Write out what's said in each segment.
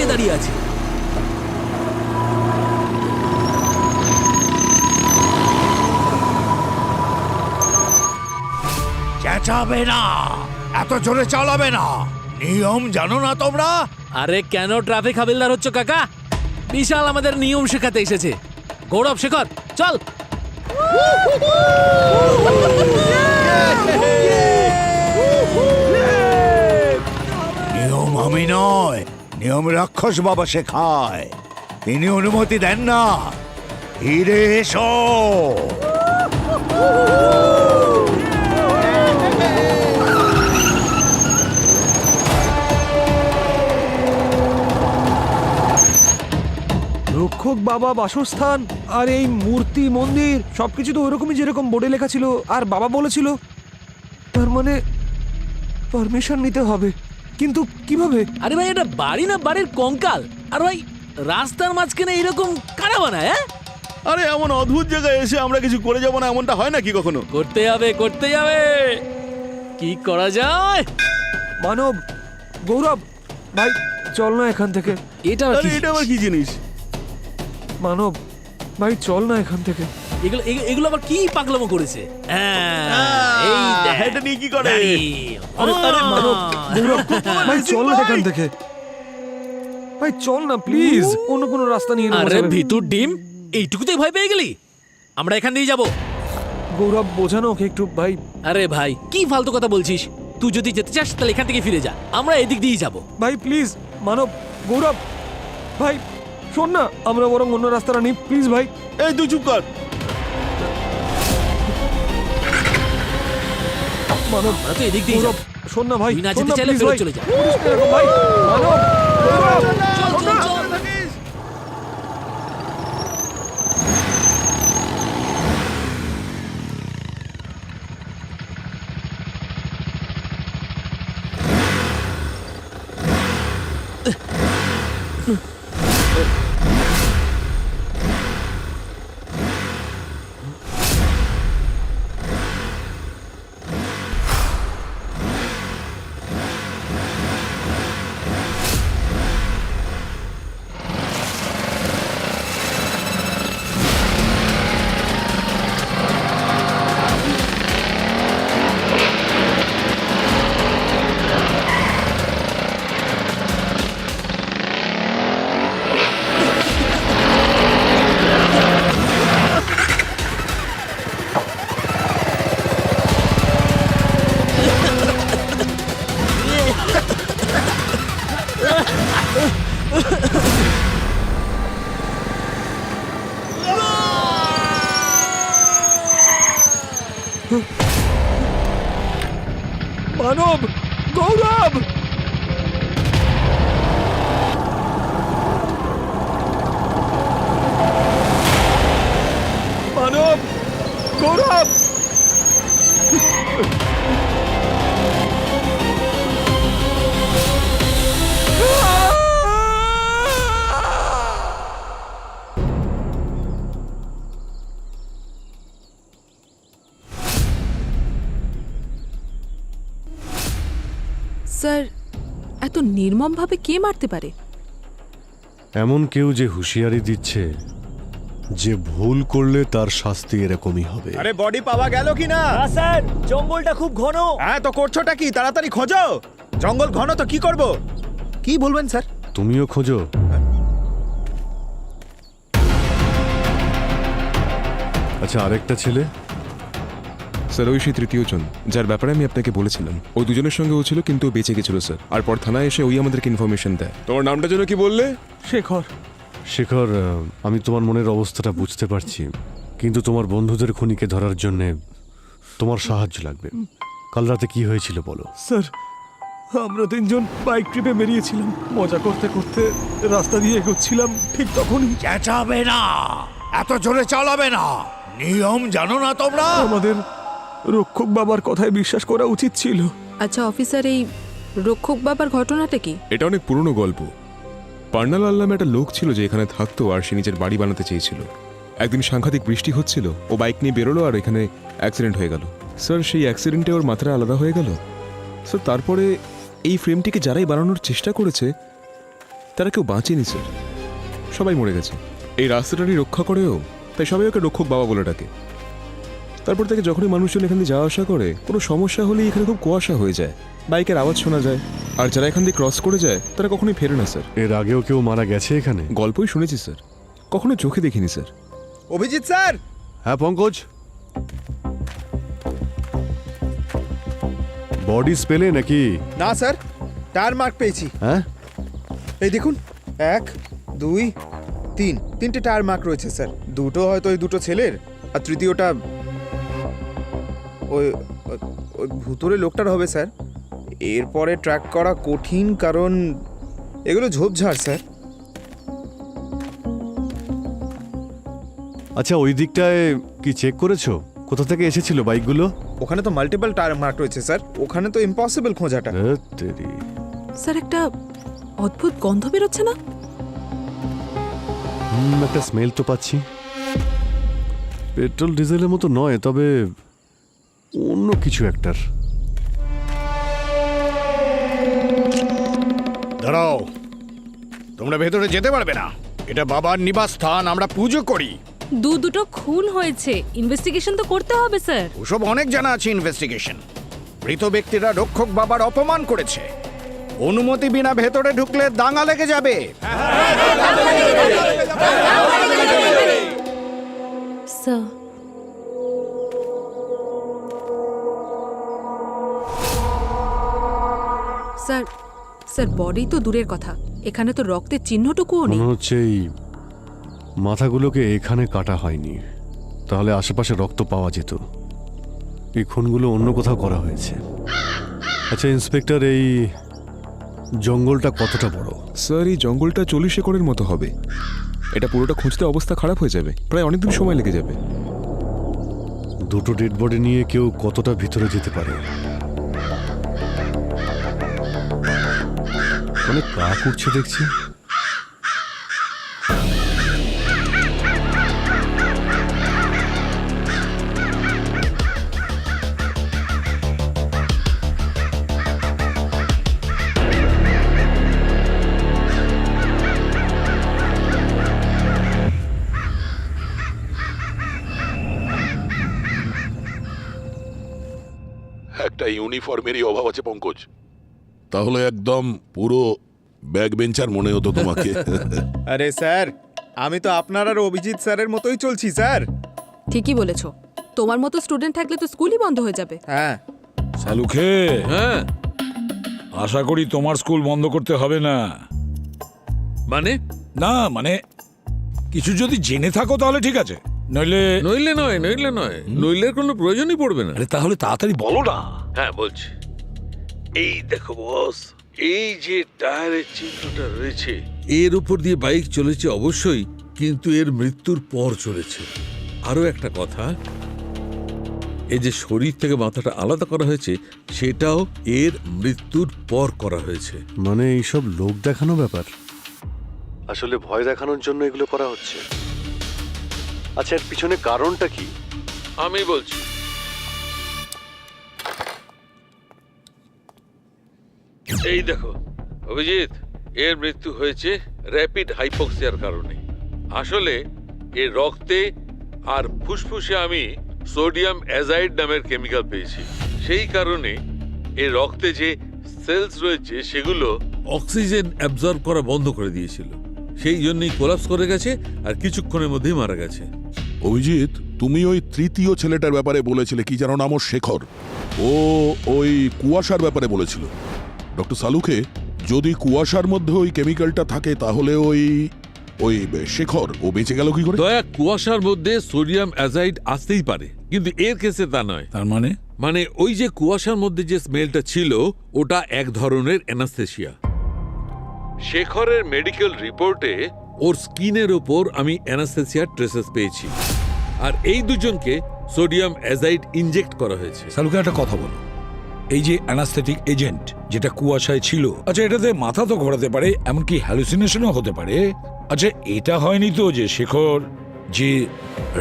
হয়ে দাঁড়িয়ে আছে। চেঁচাবে না, এত জোরে চালাবে না, নিয়ম জানো না তোমরা? আরে কেন ট্রাফিক হাবিলদার হচ্ছে কাকা? বিশাল আমাদের নিয়ম শেখাতে এসেছে। গৌরব, শেখর, চল। নিয়ম আমি নয়, নিয়ম রাক্ষস বাবা শেখায়। তিনি অনুমতি দেন না। ফিরে এসো। রক্ষক বাবা বাসস্থান আর এই মূর্তি মন্দির সবকিছু তো ওরকমই যেরকম বোর্ডে লেখা ছিল, আর বাবা বলেছিল। তার মানে পারমিশন নিতে হবে, কিন্তু কিভাবে? আরে ভাই, এটা বাড়ি না বাড়ির কঙ্কাল? আর ভাই, রাস্তার মাঝখানে এরকম কারা বানায়? হ্যাঁ, আরে এমন অদ্ভুত জায়গায় এসে আমরা কিছু করে যাব না, এমনটা হয় নাকি কখনো? করতে হবে, করতে হবে। কি করা যায়? মানব, গৌরব ভাই, চল না এখান থেকে। এটা আবার আরে কি এটা আবার জিনিস? কি জিনিস? মানব ভাই, চল না এখান থেকে। এগুলো আবার কি পাগলামো করেছে? এই দেখ, এটা নিয়ে কি করে? দাঁড়ি। আরে মানব, গৌরব ভাই, চল না এখান থেকে। ভাই চল না প্লিজ, অন্য কোনো রাস্তা নিয়ে নেবো। আরে ভিতর ডিম, এইটুকুতেই ভয় পেয়ে গেলি? আমরা এখান দিয়ে যাব। গৌরব, বোঝানো ওকে একটু ভাই। আরে ভাই, কি ফালতু কথা বলছিস? তুই যদি যেতে চাস তাহলে এখান থেকে ফিরে যা, আমরা এদিক দিয়েই যাব। ভাই প্লিজ, মানব, গৌরব ভাই, শোন না, আমরা বরং অন্য রাস্তাটা নিই প্লিজ ভাই। এই তুই চুপ কর। মানব, আমরা তো এদিক দিয়ে যাব। গৌরব, শোন না ভাই, তুই না শোন যেতে চাইলে please ফেরত ভাই। চলে যা। করিস না এরকম ভাই। মানব, গৌরব, চল, শোন চল, না। চল। মানব, গৌরব, মানব, গৌরব। স্যার, এত নির্মমভাবে কে মারতে পারে? এমন কেউ যে হুঁশিয়ারি দিচ্ছে যে ভুল করলে তার শাস্তি এরকমই হবে। আরে বডি পাওয়া গেল কি না? স্যার, জঙ্গলটা খুব ঘন। হ্যাঁ, তো করছোটা কি? তাড়াতাড়ি খোঁজো। জঙ্গল ঘন তো কি করব? কি বলবেন স্যার? তুমিও খোঁজো। আচ্ছা, আরেকটা ছেলে? স্যার, ওই সেই তৃতীয় জন যার ব্যাপারে আমি আপনাকে বলেছিলাম। ওই দুজনের সঙ্গে ও ছিল, কিন্তু ও বেঁচে গেছিল স্যার। আর পর থানায় এসে ওই আমাদেরকে ইনফরমেশন দেয়। তোমার নামটা যেন কি বললে? শেখর। শেখর, আমি তোমার মনের অবস্থাটা বুঝতে পারছি, কিন্তু তোমার বন্ধুদের খুনিকে ধরার জন্য তোমার সাহায্য লাগবে। কাল রাতে কি হয়েছিল বলো। স্যার, আমরা তিনজন বাইক ট্রিপে বেরিয়েছিলাম, মজা করতে করতে রাস্তা দিয়ে এগোচ্ছিলাম, ঠিক তখনই চেঁচাবে না, এত জোরে চালাবে না, নিয়ম জানো না তোমরা? আমাদের রক্ষক বাবার কথায় বিশ্বাস করা উচিত ছিল। আচ্ছা অফিসার, এই রক্ষক বাবার ঘটনাটা কি? এটা অনেক পুরনো গল্প। পার্নালাল নামে একটা লোক ছিল যে এখানে থাকতো, আর সে নিজের বাড়ি বানাতে চেয়েছিল। একদিন সাংঘাতিক বৃষ্টি হচ্ছিল, ও বাইক নিয়ে বেরোলো আর এখানে অ্যাক্সিডেন্ট হয়ে গেল। স্যার, সেই অ্যাক্সিডেন্টে ওর মাথাটা আলাদা হয়ে গেল। স্যার, তারপরে এই ফ্রেমটিকে যারাই বানানোর চেষ্টা করেছে তারা কেউ বাঁচেনি স্যার, সবাই মরে গেছে। এই রাস্তাটারই রক্ষা করেও, তাই সবাই ওকে রক্ষক বাবা বলে ডাকে। তারপর থেকে যখনই মানুষজন এখান দিয়ে যাওয়া আসা করে, কোনো সমস্যা হলেই এখানে খুব কুয়াশা হয়ে যায়, বাইকের আওয়াজ শোনা যায়, আর যারা এখান দিয়ে ক্রস করে যায় তারা কখনোই ফেরে না স্যার। এর আগেও কেউ মারা গেছে এখানে? গল্পই শুনেছি স্যার, কখনো চোখে দেখিনি স্যার। অভিজিৎ স্যার, হ্যাঁ পঙ্কজ, বডি স্পেলে নাকি? না স্যার, টায়ার মার্ক পেয়েছি। হ্যাঁ, এই দেখুন, 1, 2, 3, 3টে টায়ার মার্ক রয়েছে স্যার। দুটো হয়তো ওই দুটো ছেলের, আর তৃতীয়টা ওই ওই ভুতুরে লোকটার হবে স্যার। এরপরে ট্র্যাক করা কঠিন, কারণ এগুলো ঝোপঝাড় স্যার। আচ্ছা ওই দিকটায় কি চেক করেছো কোথা থেকে এসেছিল বাইকগুলো? ওখানে তো মাল্টিপল টায়ার মার্ক রয়েছে স্যার, ওখানে তো ইম্পসিবল খোঁজাটা। ধ্যাৎ তেরি। স্যার একটা অদ্ভুত গন্ধ বেরোচ্ছে না? একটা স্মেল তো পাচ্ছি। পেট্রোল ডিজেলের মতো নয়, তবে অন্য কিছু একটার। দাঁড়াও, তোমরা ভেতরে যেতে পারবে না, এটা বাবার নিবাস স্থান, আমরা পুজো করি। দুটো খুন হয়েছে, ইনভেস্টিগেশন তো করতে হবে স্যার। ওসব অনেক জানা আছে ইনভেস্টিগেশন। মৃত ব্যক্তিরা রক্ষক বাবার অপমান করেছে, অনুমতি বিনা ভেতরে ঢুকলে দাঙ্গা লেগে যাবে। স্যার, স্যার স্যার বডি তো দূরের কথা, এখানে তো রক্তের চিহ্নটুকুও নেই। মনে হচ্ছে এই মাথাগুলোকে এখানে কাটা হয়নি, তাহলে আশেপাশে রক্ত পাওয়া যেত। এই খুনগুলো অন্য কোথাও করা হয়েছে। আচ্ছা ইন্সপেক্টর, এই জঙ্গলটা কতটা বড়? স্যার এই জঙ্গলটা 40 একরের মতো হবে। এটা পুরোটা খুঁজতে অবস্থা খারাপ হয়ে যাবে, প্রায় অনেকদিন সময় লেগে যাবে। দুটো ডেড বডি নিয়ে কেউ কতটা ভিতরে যেতে পারে? অনেক কাক উঠছে দেখছি। একটা ইউনিফর্মেরই অভাব আছে পঙ্কজ, তাহলে একদম পুরো ব্যাক বেঞ্চার মনে হতো তোমাকে। আরে স্যার, আমি তো আপনার আর অভিজিৎ স্যারের মতোই চলছি স্যার। ঠিকই বলেছো, তোমার মতো স্টুডেন্ট থাকলে তো স্কুলই বন্ধ হয়ে যাবে। হ্যাঁ শালুখে, হ্যাঁ আশা করি তোমার স্কুল বন্ধ করতে হবে না। মানে? না মানে কিছু যদি জেনে থাকো তাহলে ঠিক আছে, নইলে নইলে নয়, নইলের কোনো প্রয়োজনই পড়বে না। আরে তাহলে তাড়াতাড়ি বলো না। হ্যাঁ বলছি, এই দেখো বস, এই যে টায়ারের চিহ্নটা রয়েছে, এর উপর দিয়ে বাইক চলেছে অবশ্যই, কিন্তু এর মৃত্যুর পর চলেছে। আরো একটা কথা, এই যে শরীর থেকে মাথাটা আলাদা করা হয়েছে, সেটাও এর মৃত্যুর পর করা হয়েছে। মানে এইসব লোক দেখানো ব্যাপার? আসলে ভয় দেখানোর জন্য এগুলো করা হচ্ছে? আচ্ছা এর পিছনে কারণটা কি? আমি বলছি, এই দেখো অভিজিৎ, এর মৃত্যু হয়েছে র্যাপিড হাইপোক্সিয়ার কারণে। আসলে এর রক্তে আর ফুসফুসে আমি সোডিয়াম অ্যাজাইড নামের কেমিক্যাল পেয়েছি। সেই কারণে এর রক্তে যে সেলস রয়েছে সেগুলো অক্সিজেন অ্যাবজর্ব করা বন্ধ করে দিয়েছিল, সেই জন্যই কোলাপস করে গেছে আর কিছুক্ষণের মধ্যেই মারা গেছে। অভিজিৎ, তুমি ওই তৃতীয় ছেলেটার ব্যাপারে বলেছিলে, কি যেন নাম ওর, শেখর। ও ওই কুয়াশার ব্যাপারে বলেছিল। ডক্টর সালুখে, যদি কুয়াশার মধ্যে ওই কেমিক্যালটা থাকে তাহলে ওই ওই শেখর ও বেঁচে গেল কি করে? দয়া, কুয়াশার মধ্যে সোডিয়াম অ্যাজাইড আসতেই পারে, কিন্তু এর কেসে তা নয়। তার মানে মানে ওই যে কুয়াশার মধ্যে যে স্মেলটা ছিল, ওটা এক ধরনের অ্যানাস্থেসিয়া। শেখরের মেডিকেল রিপোর্টে ওর স্কিনের ওপর আমি অ্যানাস্থেসিয়ার ট্রেসেস পেয়েছি, আর এই দুজনকে সোডিয়াম অ্যাজাইড ইনজেক্ট করা হয়েছে। শালুখে একটা কথা বলো, এই যে অ্যানাস্থেটিক এজেন্ট যেটা কুয়াশায় ছিল, আচ্ছা এটাতে মাথা তো ঘোরাতে পারে, এমনকি হ্যালুসিনেশনও হতে পারে। আচ্ছা এটা হয়নি তো যে শেখর যে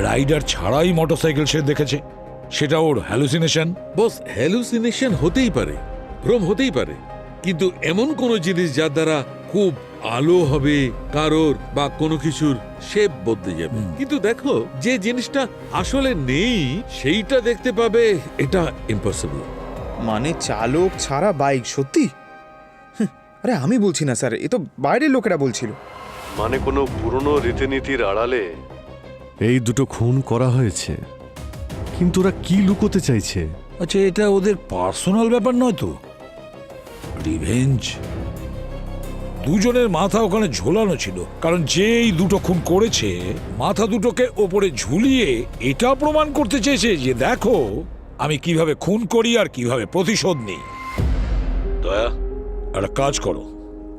রাইডার ছাড়াই মোটরসাইকেল সে দেখেছে, সেটা ওর হ্যালুসিনেশন? বস, হ্যালুসিনেশন হতেই পারে, ভ্রম হতেই পারে, কিন্তু এমন কোন জিনিস যার দ্বারা খুব আলো হবে কারোর বা কোনো কিছুর শেপ বদলে যাবে, কিন্তু দেখো যে জিনিসটা আসলে নেই সেইটা দেখতে পাবে, এটা ইম্পসিবল। মানে চালক ছাড়া বাইক, সত্যি? আরে আমি বলছি না স্যার, এ তো বাইরের লোকেরা বলছিল। মানে কোনো পুরনো রীতিনীতির আড়ালে এই দুটো খুন করা হয়েছে, কিন্তু ওরা কি লুকোতে চাইছে? আচ্ছা, এটা ওদের পার্সোনাল ব্যাপার নয় তো? রিভেঞ্জ? দুজনের মাথা ওখানে ঝোলানো ছিল, কারণ যে এই দুটো খুন করেছে মাথা দুটোকে ওপরে ঝুলিয়ে এটা প্রমাণ করতে চেয়েছে যে দেখো আমি কিভাবে খুন করি আর কিভাবে প্রতিশোধ নিই। দয়া, একটা কাজ করো,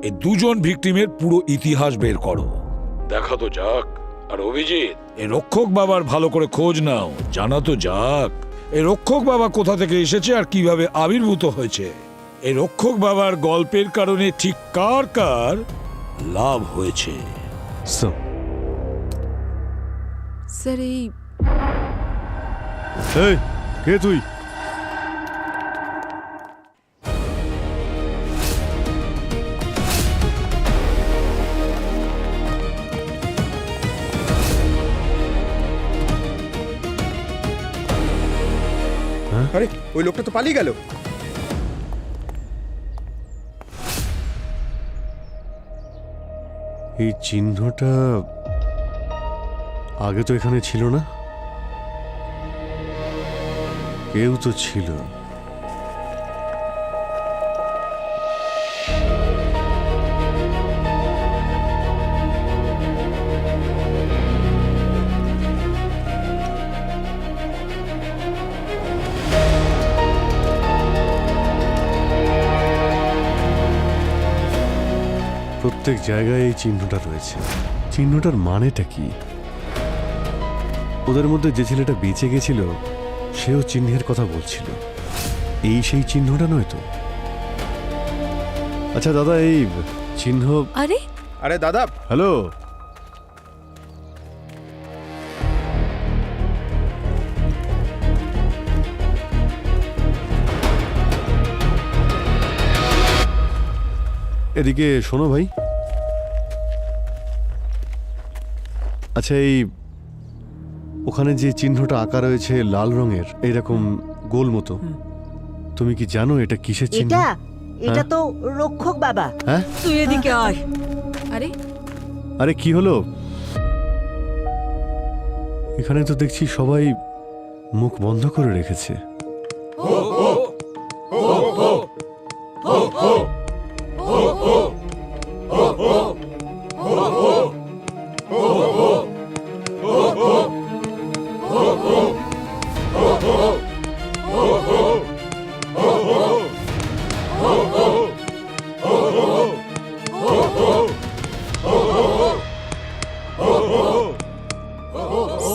এই দুজন ভিকটিমের পুরো ইতিহাস বের করো, দেখা তো যাক। আর অভিজিৎ, এই রক্ষক বাবার ভালো করে খোঁজ নাও, জানা তো যাক এই রক্ষক বাবা কোথা থেকে এসেছে আর কিভাবে আবির্ভূত হয়েছে। এই রক্ষক বাবার গল্পের কারণে ঠিক কার কার লাভ হয়েছে। স্যার এই এই, কে তুই? আরে ওই লোকটা তো পালিয়ে গেল। এই চিহ্নটা আগে তো এখানে ছিল না। কেউ তো ছিল। প্রত্যেক জায়গায় এই চিহ্নটা রয়েছে। চিহ্নটার মানেটা কি? ওদের মধ্যে যে ছেলেটা বেঁচে গেছিল সেও চিহ্নের কথা বলছিল। এই সেই চিহ্নটা নয় তো? আচ্ছা দাদা, এই চিহ্ন... আরে আরে দাদা, হ্যালো, এদিকে শোনো ভাই। আচ্ছা, এই ওখানে যে চিহ্নটা আঁকা রয়েছে লাল রঙের, এইরকম গোল মতো, তুমি কি জানো এটা কিসের চিহ্ন? এটা তো রক্ষক বাবা। হ্যাঁ, তুই এদিকে আয়। আরে আরে কি হলো? এখানে তো দেখছি সবাই মুখ বন্ধ করে রেখেছে।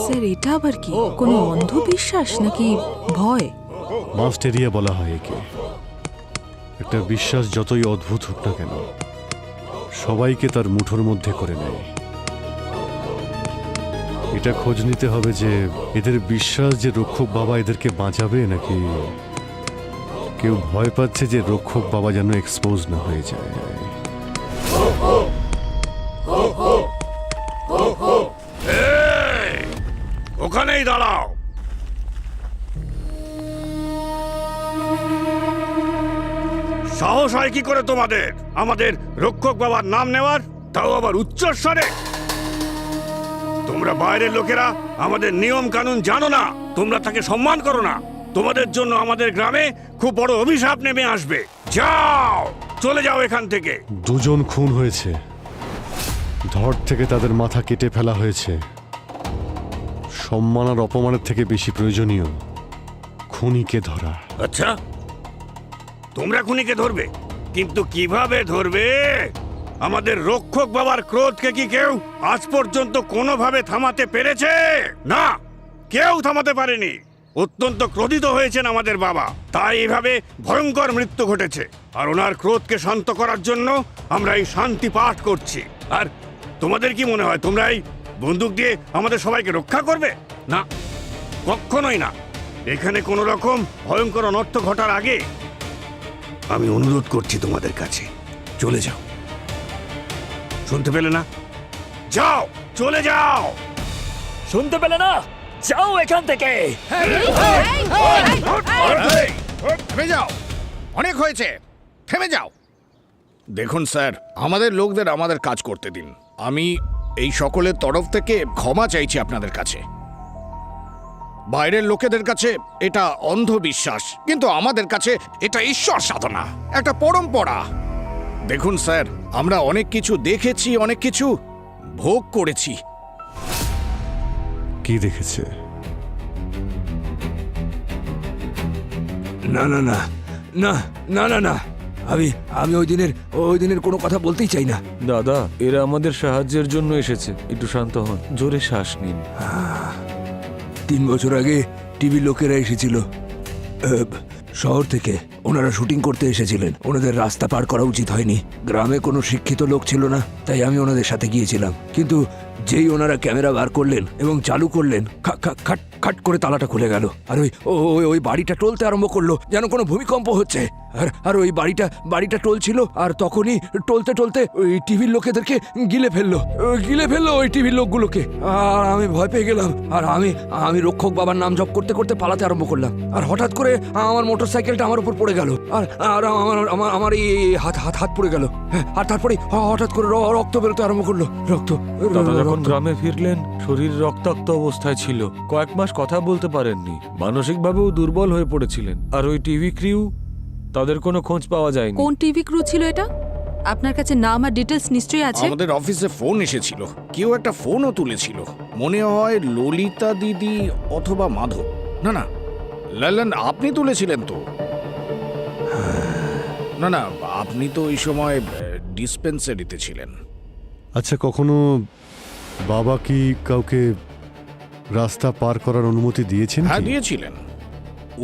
স্যার এটা আবার কি? কোনো অন্ধবিশ্বাস নাকি ভয়? মাস্টেরিয়া বলা হয় একে। একটা বিশ্বাস যতই অদ্ভুত হোক না কেন, সবাইকে তার মুঠোর মধ্যে করে নেয়। এটা খোঁজ নিতে হবে যে এদের বিশ্বাস যে রক্ষক বাবা এদেরকে বাঁচাবে, নাকি কেউ ভয় পাচ্ছে যে রক্ষক বাবা যেন এক্সপোজ না হয়ে যায়। ওখানেই দাঁড়াও। সাহস হয় কি করে তোমাদের আমাদের রক্ষক বাবার নাম নেওয়ার, তাও আবার উচ্চস্বরে? তোমরা বাইরের লোকেরা আমাদের নিয়ম কানুন জানো না, তোমরা তাকে সম্মান করো না। তোমাদের জন্য আমাদের গ্রামে খুব বড় অভিশাপ নেমে আসবে। যাও, চলে যাও এখান থেকে। দুজন খুন হয়েছে, ধড় থেকে তাদের মাথা কেটে ফেলা হয়েছে। সম্মান আর অপমানের থেকে বেশি প্রয়োজনীয় খুনিকে ধরা। আচ্ছা, তোমরা খুনিকে ধরবে, কিন্তু কিভাবে ধরবে? আমাদের রক্ষক বাবার ক্রোধকে কি কেউ আজ পর্যন্ত কোনোভাবে থামাতে পেরেছে? না, কেউ থামাতে পারেনি। অত্যন্ত ক্রোধিত হয়েছেন আমাদের বাবা, তাই এইভাবে ভয়ঙ্কর মৃত্যু ঘটেছে। আর ওনার ক্রোধকে শান্ত করার জন্য আমরা এই শান্তি পাঠ করছি। আর তোমাদের কি মনে হয় তোমরা এই বন্দুক দিয়ে আমাদের সবাইকে রক্ষা করবে? না, কখনোই না। এখানে কোনো রকম ভয়ঙ্কর অনর্থ ঘটার আগে আমি অনুরোধ করছি তোমাদের কাছে, চলে যাও। শুনতে পেলে না? যাও, চলে যাও। শুনতে পেলে না? যাও এখান থেকে। থেমে যাও, অনেক হয়েছে, থেমে যাও। দেখুন স্যার, আমাদের লোকদের আমাদের কাজ করতে দিন। আমি এই সকলের তরফ থেকে ক্ষমা চাইছি আপনাদের কাছে। বাইরের লোকেদের কাছে এটা অন্ধবিশ্বাস, কিন্তু আমাদের কাছে এটা ঈশ্বর সাধনা, একটা পরম্পরা। দেখুন স্যার, আমরা অনেক কিছু দেখেছি, অনেক কিছু ভোগ করেছি। কি দেখেছে? না না না না না না না, আমি ওই দিনের কোনো কথা বলতেই চাই না। দাদা, এরা আমাদের সাহায্যের জন্য এসেছে, একটু শান্ত হন, জোরে শ্বাস নিন। 3 বছর আগে টিভি লোকেরা এসেছিল শহর থেকে। ওনারা শুটিং করতে এসেছিলেন। ওনাদের রাস্তা পার করা উচিত হয়নি। গ্রামে কোনো শিক্ষিত লোক ছিল না, তাই আমি ওনাদের সাথে গিয়েছিলাম। কিন্তু যেই ওনারা ক্যামেরা বার করলেন এবং চালু করলেন, খাট করে তালাটা খুলে গেল। আর ওই বাড়িটা টলতে আরম্ভ করলো, যেন কোনো ভূমিকম্প হচ্ছে। আর ওই বাড়িটা টলছিল, আর তখনই টলতে ওই টিভির লোকেদেরকে গিলে ফেললো ওই টিভির লোকগুলোকে। আর আমি ভয় পেয়ে গেলাম। আর আমি রক্ষক বাবার নাম জপ করতে করতে পালাতে আরম্ভ করলাম। আর হঠাৎ করে আমার মোটরসাইকেলটা আমার উপর পড়ে গেল। আর আমার এই হাত পড়ে গেল। হ্যাঁ, আর তারপরে হঠাৎ করে রক্ত বেরোতে আরম্ভ করলো। দাদা যখন গ্রামে ফিরলেন, শরীর রক্তাক্ত অবস্থায় ছিল। কয়েক মাস কথা বলতে পারেননি, মানসিকভাবেও দুর্বল হয়ে পড়েছিলেন। আর ওই টিভি ক্রিউ, তাদের কোনো খোঁজ পাওয়া যায়নি। কোন টিভি ক্রু ছিল এটা? আপনার কাছে নাম আর ডিটেলস নিশ্চয়ই আছে। আমাদের অফিসে ফোন এসেছিল, কেউ একটা ফোনও তুলেছিল। মনে হয় ললিতা দিদি অথবা মাধব। না, লালন আপনি তুলেছিলেন তো? না, আপনি তো ওই সময় ডিসপেন্সারিতে ছিলেন। আচ্ছা, কখনো বাবা কি কাউকে রাস্তা পার করার অনুমতি দিয়েছেন? হ্যাঁ, দিয়েছিলেন।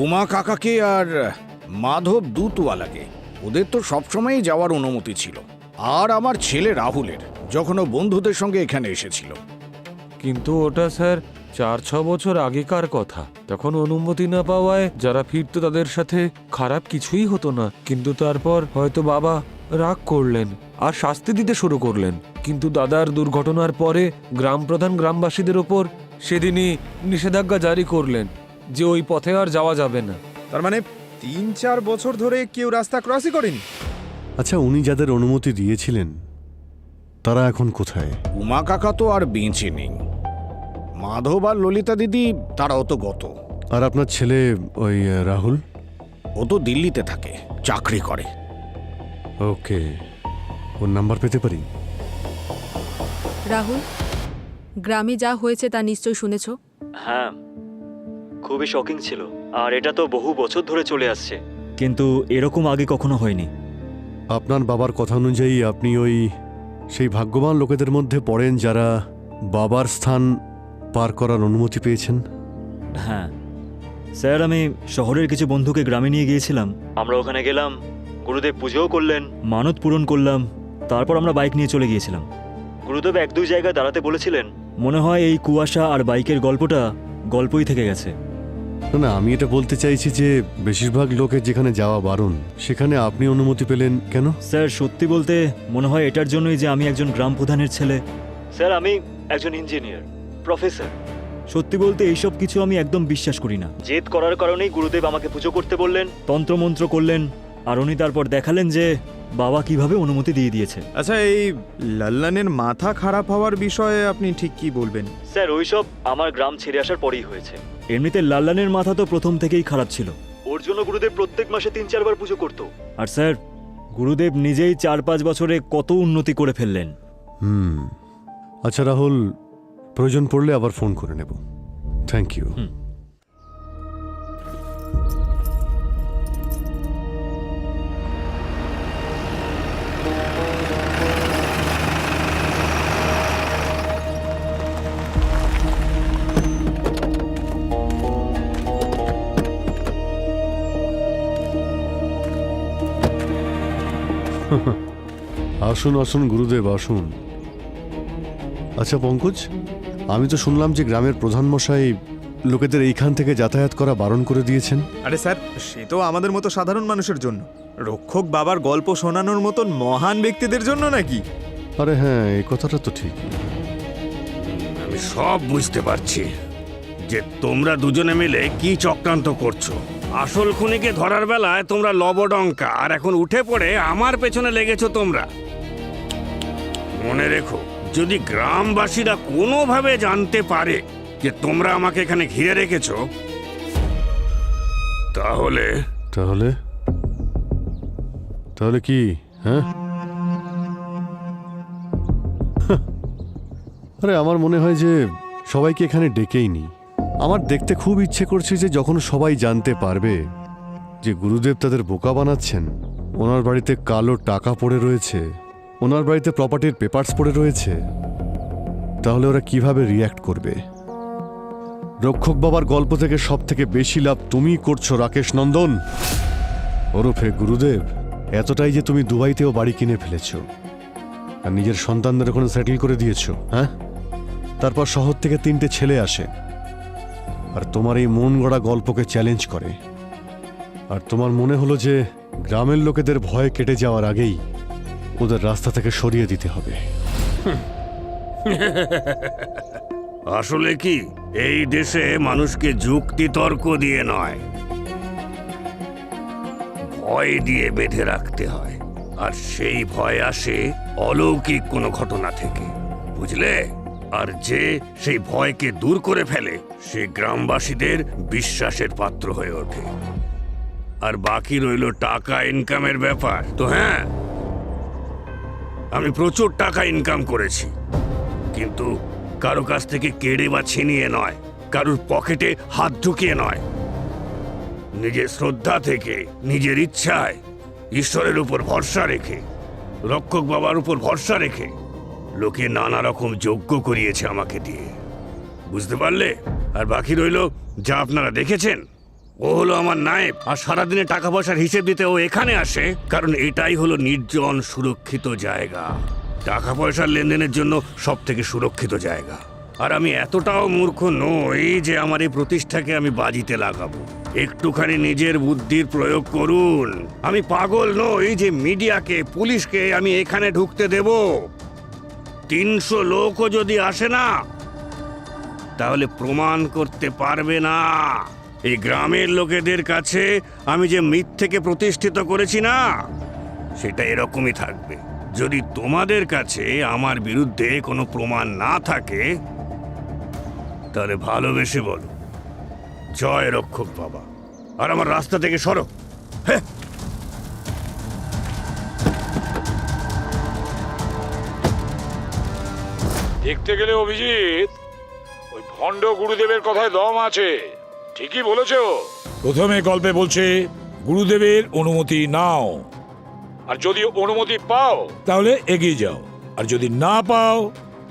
উমা কাকাকে আর মাধব দুতওয়ালাকে। ওদের তো সবসময়ই যাওয়ার অনুমতি ছিল। আর আমার ছেলে রাহুলের, যখন ও বন্ধুদের সঙ্গে এখানে এসেছিল। কিন্তু ওটা স্যার 4-6 বছর আগেকার কথা। তখন অনুমতি না পাওয়ায় যারা ফিরতো তাদের সাথে খারাপ কিছুই হতো না। কিন্তু তারপর হয়তো বাবা রাগ করলেন আর শাস্তি দিতে শুরু করলেন। কিন্তু দাদার দুর্ঘটনার পরে গ্রাম প্রধান গ্রামবাসীদের ওপর সেদিনই নিষেধাজ্ঞা জারি করলেন যে ওই পথে আর যাওয়া যাবে না। তার মানে 3-4 বছর ধরে কেউ রাস্তা ক্রসই করেনি? আচ্ছা, উনি যাদের অনুমতি দিয়েছিলেন তারা এখন কোথায়? উমা কাকা তো আর বেঁচে নেই। মাধব আর ললিতা দিদি, তারাও তো গত। আর আপনার ছেলে ওই রাহুল? ও তো দিল্লিতে থাকে, চাকরি করে। ওকে, ওর নাম্বার পেতে পারি? রাহুল, গ্রামে যা হয়েছে তা নিশ্চয়ই শুনেছো। হ্যাঁ, খুবই শকিং ছিল। আর এটা তো বহু বছর ধরে চলে আসছে, কিন্তু এরকম আগে কখনো হয়নি। আপনার বাবার কথা অনুযায়ী আপনি ওই সেই ভাগ্যবান লোকেদের মধ্যে পড়েন যারা বাবার স্থান পার করার অনুমতি পেয়েছেন? হ্যাঁ স্যার, আমি শহরের কিছু বন্ধুকে গ্রামে নিয়ে গিয়েছিলাম। আমরা ওখানে গেলাম, গুরুদেব পুজোও করলেন, মানত পূরণ করলাম। তারপর আমরা বাইক নিয়ে চলে গিয়েছিলাম। গুরুদেব 1-2 জায়গায় দাঁড়াতে বলেছিলেন। মনে হয় এই কুয়াশা আর বাইকের গল্পটা গল্পই থেকে গেছে। না, আমি এটা বলতে চাইছি যে বেশিরভাগ লোকের যেখানে যাওয়া বারণ, সেখানে আপনি অনুমতি পেলেন কেন? স্যার, সত্যি বলতে মনে হয় এটার জন্যই যে আমি একজন গ্রাম প্রধানের ছেলে। স্যার, আমি একজন ইঞ্জিনিয়ার, প্রফেসর। সত্যি বলতে এইসব কিছু আমি একদম বিশ্বাস করি না। জেদ করার কারণেই গুরুদেব আমাকে পুজো করতে বললেন, তন্ত্রমন্ত্র করলেন, আর উনি তারপর দেখালেন যে বাবা কিভাবে অনুমতি দিয়ে দিয়েছে। আচ্ছা, এই লাল্লানের মাথা খারাপ হওয়ার বিষয়ে আপনি ঠিক কি বলবেন? স্যার, ওইসব আমার গ্রাম ছেড়ে আসার পরেই হয়েছে। এমনিতে লাল্লানের মাথা তো প্রথম থেকেই খারাপ ছিল। ওর জন্য গুরুদেব প্রত্যেক মাসে 3-4 বার পুজো করতো। আর স্যার, গুরুদেব নিজেই 4-5 বছরে কত উন্নতি করে ফেললেন। আচ্ছা রাহুল, প্রয়োজন পড়লে আবার ফোন করে নেব। Thank you. আসুন আসুন গুরুদেব, আসুন। আচ্ছা পঙ্কজ, আমি তো শুনলাম যে গ্রামের প্রধান মশাই লোকেদের এইখান থেকে যাতায়াত করা বারণ করে দিয়েছেন। আরে স্যার, সে তো আমাদের মতো সাধারণ মানুষের জন্য। রক্ষক বাবার গল্প শোনানোর মতন মহান ব্যক্তিদের জন্য নাকি? আরে হ্যাঁ, এই কথাটা তো ঠিক। আমি সব বুঝতে পারছি যে তোমরা দুজনে মিলে কি চক্রান্ত করছো। আসল খুনিকে ধরার বেলায় তোমরা লবডঙ্কা, আর এখন উঠে পড়ে আমার পেছনে লেগেছো তোমরা। মনে রেখো, যদি গ্রামবাসীরা কোনোভাবে জানতে পারে যে তোমরা আমাকে এখানে ঘিরে রেখেছো, তাহলে তাহলে তাহলে কি? হ্যাঁ, আরে আমার মনে হয় যে সবাইকে এখানে ডেকেই নি। আমার দেখতে খুব ইচ্ছে করছে যে যখন সবাই জানতে পারবে যে গুরুদেব তাদের বোকা বানাচ্ছেন, ওনার বাড়িতে কালো টাকা পড়ে রয়েছে, ওনার বাড়িতে প্রপার্টির পেপারস পড়ে রয়েছে, তাহলে ওরা কিভাবে রিয়্যাক্ট করবে। রক্ষক বাবার গল্প থেকে সব থেকে বেশি লাভ তুমিই করছো রাকেশ নন্দন ওরফে গুরুদেব। এতটাই যে তুমি দুবাইতেও বাড়ি কিনে ফেলেছ আর নিজের সন্তানদের ওখানে সেটেল করে দিয়েছো। হ্যাঁ, তারপর শহর থেকে 3টে ছেলে আসে আর তোমার এই মন গড়া গল্পকে চ্যালেঞ্জ করে, আর তোমার মনে হলো যে গ্রামের লোকেদের ভয় কেটে যাওয়ার আগেই ওদের রাস্তা থেকে সরিয়ে দিতে হবে। আসলে কি, এই দেশে মানুষকে যুক্তি তর্ক দিয়ে নয়, ভয় দিয়ে বেঁধে রাখতে হয়। আর সেই ভয় আসে অলৌকিক কোনো ঘটনা থেকে, বুঝলে? আর যে সেই ভয়কে দূর করে ফেলে, সে গ্রামবাসীদের বিশ্বাসের পাত্র হয়ে ওঠে। আর বাকি রইল টাকা ইনকামের ব্যাপার। তো হ্যাঁ, আমি প্রচুর টাকা ইনকাম করেছি, কিন্তু কারো কাছ থেকে কেড়ে বা ছিনিয়ে নয়, কারোর পকেটে হাত ঢুকিয়ে নয়, নিজের শ্রদ্ধা থেকে, নিজের ইচ্ছায়, ঈশ্বরের উপর ভরসা রেখে, রক্ষক বাবার উপর ভরসা রেখে লোকে নানা রকম যজ্ঞ করিয়েছে আমাকে দিয়ে, বুঝতে পারলে? আর বাকি রইল যা আপনারা দেখেছেন, ও হলো আমার নায়েব। আর সারাদিনে টাকা পয়সার হিসেব দিতে ও এখানে আসে, কারণ এটাই হলো নির্জন সুরক্ষিত জায়গা, টাকা পয়সার লেনদেনের জন্য সব থেকে সুরক্ষিত জায়গা। আর আমি এতটাও মূর্খ নই যে আমার এই প্রতিষ্ঠাকে আমি বাজিতে লাগাবো। একটুখানি নিজের বুদ্ধির প্রয়োগ করুন। আমি পাগল নই যে মিডিয়াকে, পুলিশকে আমি এখানে ঢুকতে দেব। 300 লোকও যদি আসে না, তাহলে প্রমাণ করতে পারবে না এই গ্রামের লোকেদের কাছে আমি যে মিথ্যেকে প্রতিষ্ঠিত করেছি না, সেটা এরকমই থাকবে। যদি তোমাদের কাছে আমার বিরুদ্ধে কোনো প্রমাণ না থাকে, তাহলে ভালোবেসে বলো, জয় রক্ষক বাবা, আর আমার রাস্তা থেকে সরো। হ্যাঁ, দেখতে গেলে অভিজিৎ, ওই ভণ্ড গুরুদেবের কথায় দম আছে। ঠিকই বলেছ। প্রথমে গল্পে বলছে গুরুদেবের অনুমতি নাও, আর যদি অনুমতি পাও তাহলে এগিয়ে যাও, আর যদি না পাও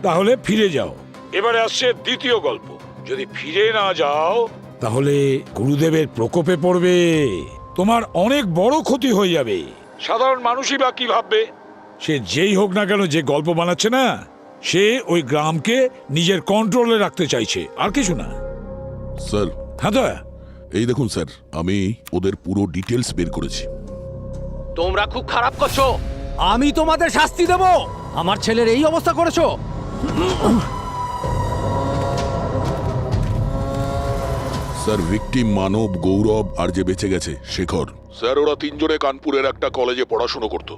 তাহলে ফিরে যাও। এবারে আসছে দ্বিতীয় গল্প, যদি ফিরে না যাও তাহলে গুরুদেবের প্রকোপে পড়বে, তোমার অনেক বড় ক্ষতি হয়ে যাবে। সাধারণ মানুষই বা কি ভাববে? সে যেই হোক না কেন, যে গল্প বানাচ্ছে না, সে ওই গ্রামকে নিজের কন্ট্রোলে রাখতে চাইছে, আর কিছু না। স্যার, হ্যাঁ দয়া, এই দেখুন স্যার, আমি ওদের পুরো ডিটেলস বের করেছি। তোমরা খুব খারাপ করছো। আমি তোমাদের শাস্তি দেব। আমার ছেলের এই অবস্থা করেছো। স্যার, ভিকটিম মানব, গৌরব আর যে বেঁচে গেছে শেখর, স্যার ওরা 3 জনে কানপুরের একটা কলেজে পড়াশোনা করত।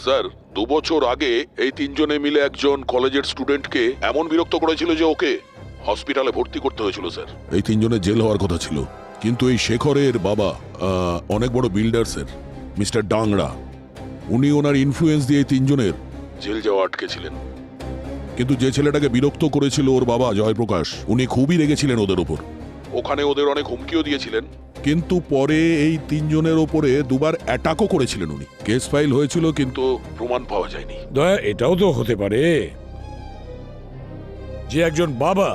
স্যার 2 বছর আগে এই 3 জনে মিলে একজন কলেজের স্টুডেন্টকে এমন বিরক্ত করেছিল যে ওকে হসপিটালে ভর্তি করতে হয়েছিল। স্যার এই 3 জনের জেল হওয়ার কথা ছিল, কিন্তু এই শেখরের বাবা অনেক বড় বিল্ডার স্যার, মিস্টার ডাংরা, উনি ওনার ইনফ্লুয়েন্স দিয়ে 3 জনের জেল যাওয়া আটকেছিলেন। কিন্তু যে ছেলেটাকে বিরক্ত করেছিল ওর বাবা জয়প্রকাশ, উনি খুবই রেগেছিলেন ওদের ওপর, ওখানে ওদের অনেক হুমকিও দিয়েছিলেন। কিন্তু পরে এই 3 জনের ওপরে 2 বার অ্যাটাকও করেছিলেন উনি। কেস ফাইল হয়েছিল, কিন্তু প্রমাণ পাওয়া যায়নি। দয়া, এটাও তো হতে পারে যে একজন বাবা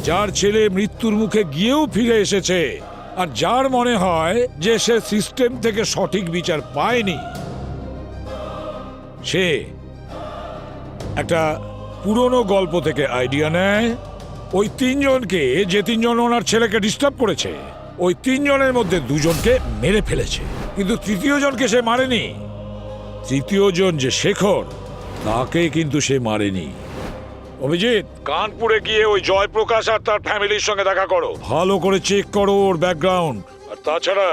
যার ছেলে মৃত্যুর মুখে গিয়েও ফিরে এসেছে, আর যার মনে হয় যে সে সিস্টেম থেকে সঠিক বিচার পায়নি, সে একটা পুরনো গল্প থেকে আইডিয়া নেয়, ওই 3 জনকে, যে 3 জন ওনার ছেলেকে ডিস্টার্ব করেছে, ওই 3 জনের মধ্যে 2 জনকে মেরে ফেলেছে, কিন্তু 3য় জনকে সে মারেনি। তৃতীয় জন যে শেখর, তাকে কিন্তু সে মারেনি। অভিজিৎ, কানপুরে গিয়ে ওই জয়প্রকাশ আর তার ফ্যামিলির সঙ্গে দেখা করো, ভালো করে চেক করো ওর ব্যাকগ্রাউন্ড। আর তাছাড়া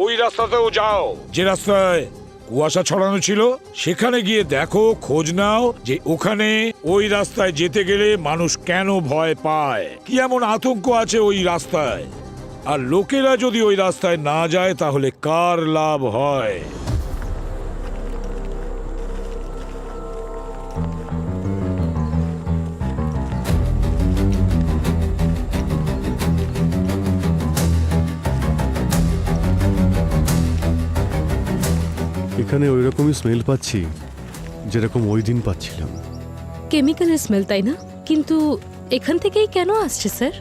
ওই রাস্তাতেও যাও যে রাস্তায় কুয়াশা ছড়ানো ছিল, সেখানে গিয়ে দেখো, খোঁজ নাও যে ওখানে ওই রাস্তায় যেতে গেলে মানুষ কেন ভয় পায়, কি এমন আতঙ্ক আছে ওই রাস্তায়, আর লোকেরা যদি ওই রাস্তায় না যায় তাহলে কার লাভ হয়। এখানে ওই রকমই স্মেল পাচ্ছি যেরকম ওই দিন পাচ্ছিলাম। কেমিক্যালের স্মেল, তাই না? কিন্তু এখান থেকেই কেন আসছে স্যার?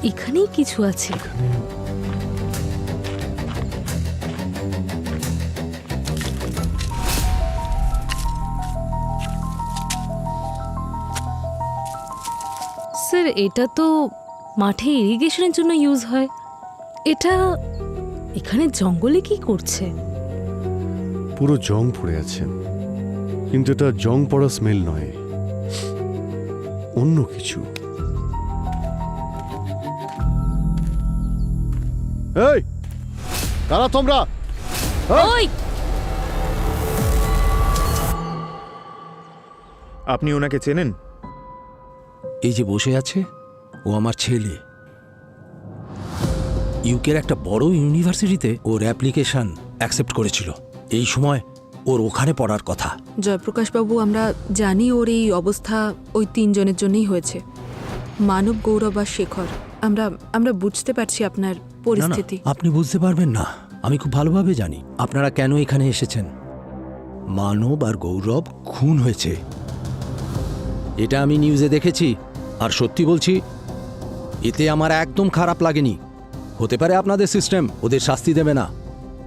এখানেই কিছু আছে। স্যার, এটা তো মাঠে ইরিগেশনের জন্য ইউজ হয়। এটা এখানে জঙ্গলে কি করছে? পুরো জং পড়ে আছে, কিন্তু এটা জং পড়া স্মেল নয়, অন্য কিছু। এই কারা তোমরা? ওই, আপনি ওনাকে চেনেন? এই যে বসে আছে, ও আমার ছেলে। ইউকের একটা বড় ইউনিভার্সিটিতে ওর অ্যাপ্লিকেশন অ্যাকসেপ্ট করেছিল। এই সময় ওর ওখানে পড়ার কথা। জয়প্রকাশ বাবু, আমরা জানি ওর এই অবস্থা ওই 3 জনের জন্যই হয়েছে, মানব, গৌরব আর শেখর। আমরা বুঝতে পারছি আপনার পরিস্থিতি। না, আপনি বুঝতে পারবেন না, আমি খুব ভালোভাবে জানি আপনারা কেন এখানে এসেছেন। মানব আর গৌরব খুন হয়েছে, এটা আমি নিউজে দেখেছি। আর সত্যি বলছি, এতে আমার একদম খারাপ লাগেনি। হতে পারে আপনাদের সিস্টেম ওদের শাস্তি দেবে না,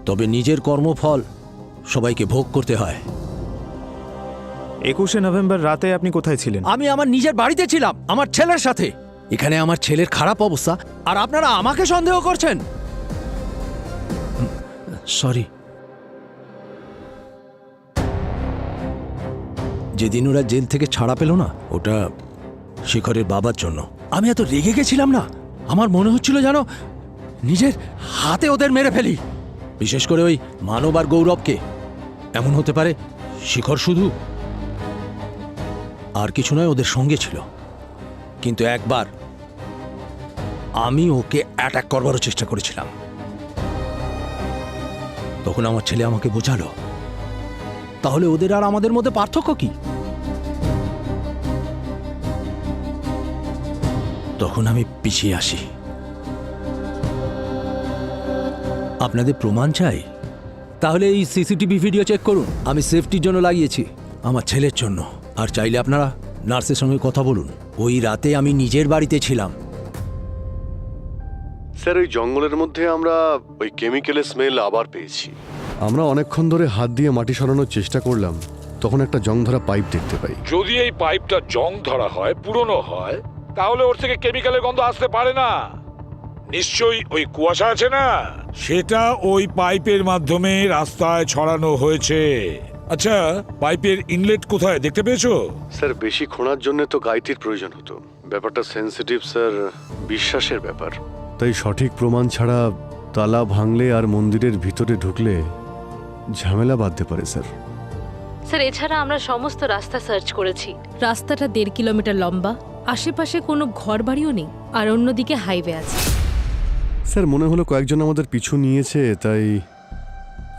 তবে নিজের কর্মফল সবাইকে ভোগ করতে হয়। 21শে নভেম্বর রাতে আপনি কোথায় ছিলেন? আমি আমার নিজের বাড়িতে ছিলাম, আমার ছেলের সাথে। এখানে আমার ছেলের খারাপ অবস্থা, আর আপনারা আমাকে সন্দেহ করছেন। সরি। যেদিন ওরা জেল থেকে ছাড়া পেল না, ওটা শেখরের বাবার জন্য। আমি এত রেগে গেছিলাম না, আমার মনে হচ্ছিল যেন নিজের হাতে ওদের মেরে ফেলি। বিশেষ করে ওই মানব আর গৌরবকে। এমন হতে পারে শেখর শুধু আর কিছু নয়, ওদের সঙ্গে ছিল। কিন্তু একবার আমি ওকে অ্যাটাক করবারও চেষ্টা করেছিলাম। তখন আমার ছেলে আমাকে বোঝালো, তাহলে ওদের আর আমাদের মধ্যে পার্থক্য কি? তখন আমি পিছিয়ে আসি। আপনাদের প্রমাণ চাই? তাহলে এই সিসিটিভি ভিডিও চেক করুন। আমি সেফটির জন্য লাগিয়েছি, আমার ছেলের জন্য। আর চাইলে আপনারা নার্সের সঙ্গে কথা বলুন। ওই রাতে আমি নিজের বাড়িতে ছিলাম। স্যার, ওই জঙ্গলের মধ্যে আমরা ওই কেমিক্যালের স্মেল আবার পেয়েছি। আমরা অনেকক্ষণ ধরে হাত দিয়ে মাটি সরানোর চেষ্টা করলাম, তখন একটা জং ধরা পাইপ দেখতে পাই। যদি এই পাইপটা জং ধরা হয়, পুরনো হয়, তাহলে ওর থেকে কেমিক্যালের গন্ধ আসতে পারে না। নিশ্চয়ই ওই কুয়াশা আছে না, সেটা ওই পাইপের মাধ্যমে রাস্তায় ছড়ানো হয়েছে। আচ্ছা, পাইপের ইনলেট কোথায় দেখতে পেয়েছো? স্যার, বেশি খোঁড়ার জন্য তো গাইতির প্রয়োজন হতো। ব্যাপারটা সেন্সিটিভ স্যার, বিশ্বাসের ব্যাপার। তাই সঠিক প্রমাণ ছাড়া তালা ভাঙলে আর মন্দিরের ভিতরে ঢুকলে ঝামেলা বাঁধতে পারে স্যার। স্যার, এছাড়া আমরা সমস্ত রাস্তা সার্চ করেছি। রাস্তাটা 1.5 কিলোমিটার লম্বা, আশেপাশে কোনো ঘরবাড়িও নেই, আর অন্যদিকে হাইওয়ে আছে। স্যার, মনে হলো কয়েকজন আমাদের পিছু নিয়েছে, তাই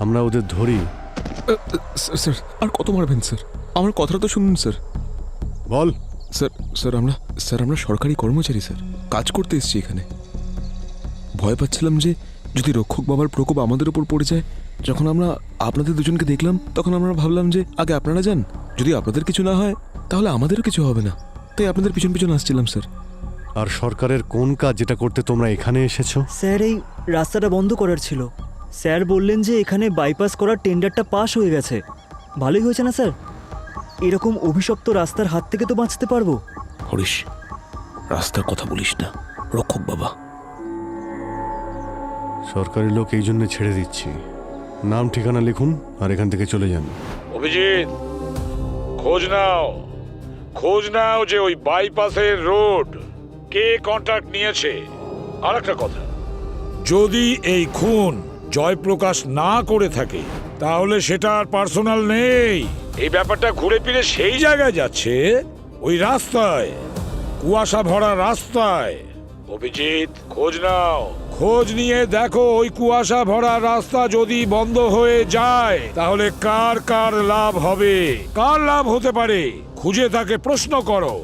আমরা ওদের ধরি। স্যার, আর কত মারবেন স্যার? আমার কথাটা তো শুনুন স্যার। বল। স্যার আমরা সরকারি কর্মচারী স্যার, কাজ করতে এসেছি এখানে। ভয় পাচ্ছিলাম যে যদি রক্ষক বাবার প্রকোপ আমাদের উপর পড়ে যায়। যখন আমরা আপনাদের দুজনকে দেখলাম, তখন আমরা ভাবলাম যে আগে আপনারা যান, যদি আপনাদের কিছু না হয় তাহলে আমাদেরও কিছু হবে না, তাই আপনাদের পিছন পিছন আসছিলাম স্যার। আর সরকারের কোন কাজ যেটা করতে তোমরা এখানে এসেছো? স্যার, এই রাস্তাটা বন্ধ করার ছিল। স্যার বললেন যে এখানে বাইপাস করার টেন্ডারটা পাস হয়ে গেছে। ভালোই হয়েছে না স্যার? এরকম অভিশপ্ত রাস্তার হাত থেকে তো বাঁচতে পারবো। হরিশ, রাস্তার কথা বলিস না রক্ষক বাবা। সরকারি লোক এই জন্য ছেড়ে দিচ্ছি। নাম ঠিকানা লিখুন আর এখান থেকে চলে যান। অভিজিৎ, খোঁজ নাও যে ওই বাইপাসের রোড কে কন্ট্রাক্ট নিয়েছে। আর একটা কথা, যদি এই খুন জয়প্রকাশ না করে থাকে তাহলে সেটা আর পার্সোনাল নেই। এই ব্যাপারটা ঘুরে ফিরে সেই জায়গায় যাচ্ছে, ওই রাস্তায়, কুয়াশা ভরা রাস্তায়। অভিজিৎ, খোঁজ নাও, খোঁজ নিয়ে দেখো ওই কুয়াশা ভরা রাস্তা যদি বন্ধ হয়ে যায় তাহলে কার কার লাভ হবে, কার লাভ হতে পারে, খুঁজে তাকে প্রশ্ন করো।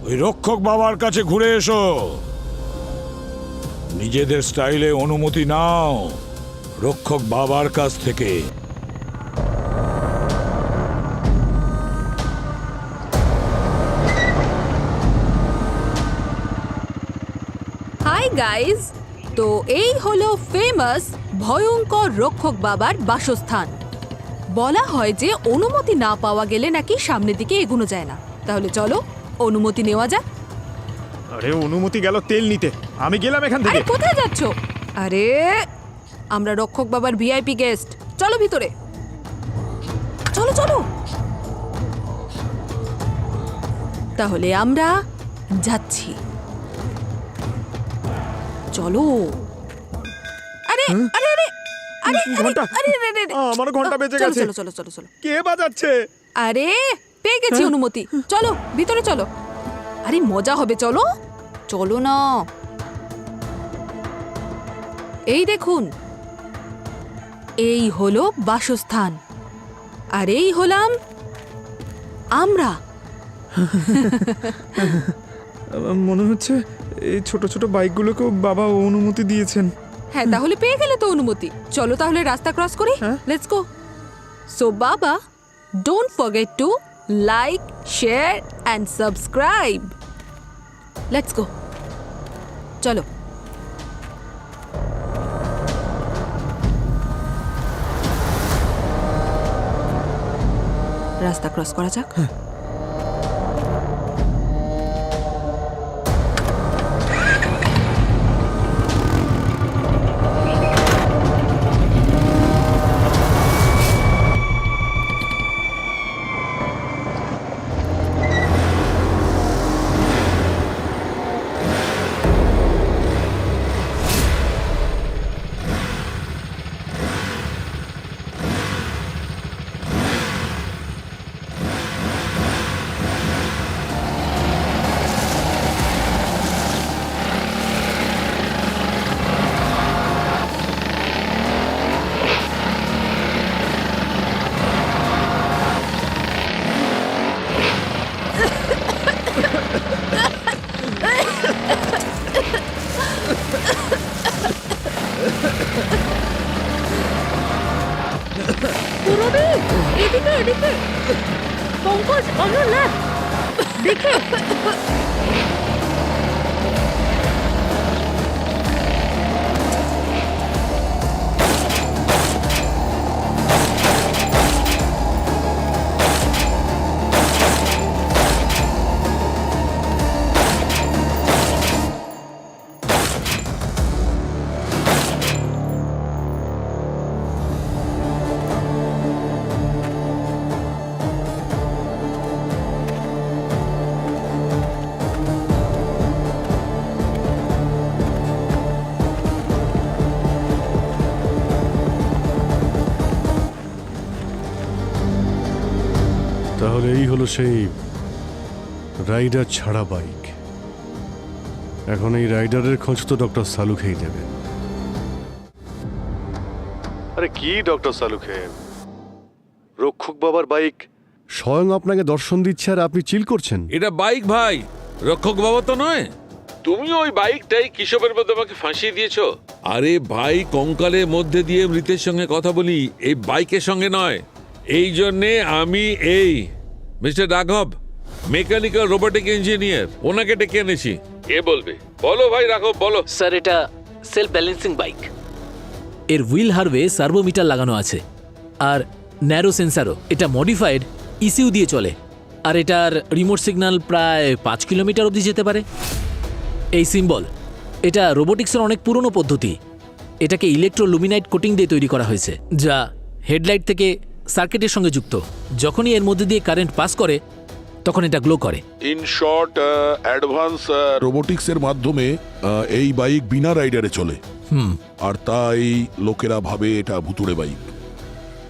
ওই রক্ষক বাবার কাছে ঘুরে এসো, নিজেদের স্টাইলে অনুমতি নাও রক্ষক বাবার কাছ থেকে। হাই গাইজ, তো এই হলো ফেমাস ভয়ঙ্কর রক্ষক বাবার বাসস্থান। বলা হয় যে অনুমতি না পাওয়া গেলে নাকি সামনের দিকে এগোনো যায় না। তাহলে চলো অনুমতি নেওয়া যাক। আরে অনুমতি গেল তেল নিতে, আমি গেলাম এখান আরে কোথায় যাচ্ছ? আরে আমরা রক্ষক বাবার ভিআইপি গেস্ট, চলো ভিতরে, চলো চলো। তাহলে আমরা যাচ্ছি, চলো। আরে আরে আরে আরে ঘন্টা, আরে আরে আরে আমার ঘন্টা বেজে গেছে। চলো চলো চলো চলো। কে বাজাচ্ছে? আরে পেয়ে গেছি অনুমতি, চলো ভিতরে চলো। আরে মজা হবে, চলো চলো না। এই দেখুন, এই হলো বাসস্থান আর এই হলাম আমরা। মনে হচ্ছে এই ছোট ছোট বাইকগুলোকেও বাবা অনুমতি দিয়েছেন। হ্যাঁ, তাহলে পেয়ে গেলে তো অনুমতি। চলো তাহলে রাস্তা ক্রস করি, লেটস গো। সো বাবা, don't forget to like, share and subscribe. Let's go, চলো। রাস্তা ক্রস করা যাক। এদিকে এদিকে, পঙ্কজ অন্য ল্যাব দেখে। তাহলে এই হলো সেই রাইডার ছাড়া বাইক। এখন এই রাইডারের খোঁজ তো ডক্টর সালুখেই দেবে। আরে কি ডক্টর সালুখে, রক্ষক বাবার বাইক স্বয়ং আপনাকে দর্শন দিচ্ছে আর আপনি চিল করছেন। এটা বাইক ভাই, রক্ষক বাবা তো নয়। তুমি ওই বাইকটাই কিশোরের মধ্যে আমাকে ফাঁসিয়ে দিয়েছো। আরে ভাই, কঙ্কালের মধ্যে দিয়ে মৃতের সঙ্গে কথা বলি, এই বাইকের সঙ্গে নয়। এই জন্যে আমি এই মিস্টার রাঘব, মেকানিক্যাল রোবোটিক ইঞ্জিনিয়ার, ওনাকে ডেকে এনেছি। এ বলবে, বলো ভাই রাঘব, বলো। স্যার, এটা সেলফ ব্যালেন্সিং বাইক। এর হুইল হার্ভে সার্ভোমিটার লাগানো আছে আর ন্যারো সেন্সারও। এটা মডিফাইড ইসিউ দিয়ে চলে। আর এটার রিমোট সিগন্যাল প্রায় 5 কিলোমিটার অবধি যেতে পারে। এই সিম্বল, এটা রোবোটিক্সের অনেক পুরনো পদ্ধতি। এটাকে ইলেকট্রোলুমিনাইট কোটিং দিয়ে তৈরি করা হয়েছে, যা হেডলাইট থেকে সার্কিটের সঙ্গে যুক্ত। যখনই এর মধ্যে দিয়ে কারেন্ট পাস করে তখন এটা গ্লো করে। ইন শর্ট, অ্যাডভান্স রোবোটিক্সের মাধ্যমে এই বাইক বিনা রাইডারে চলে। আর তাই লোকেরা ভাবে এটা ভুতুড়ে বাইক।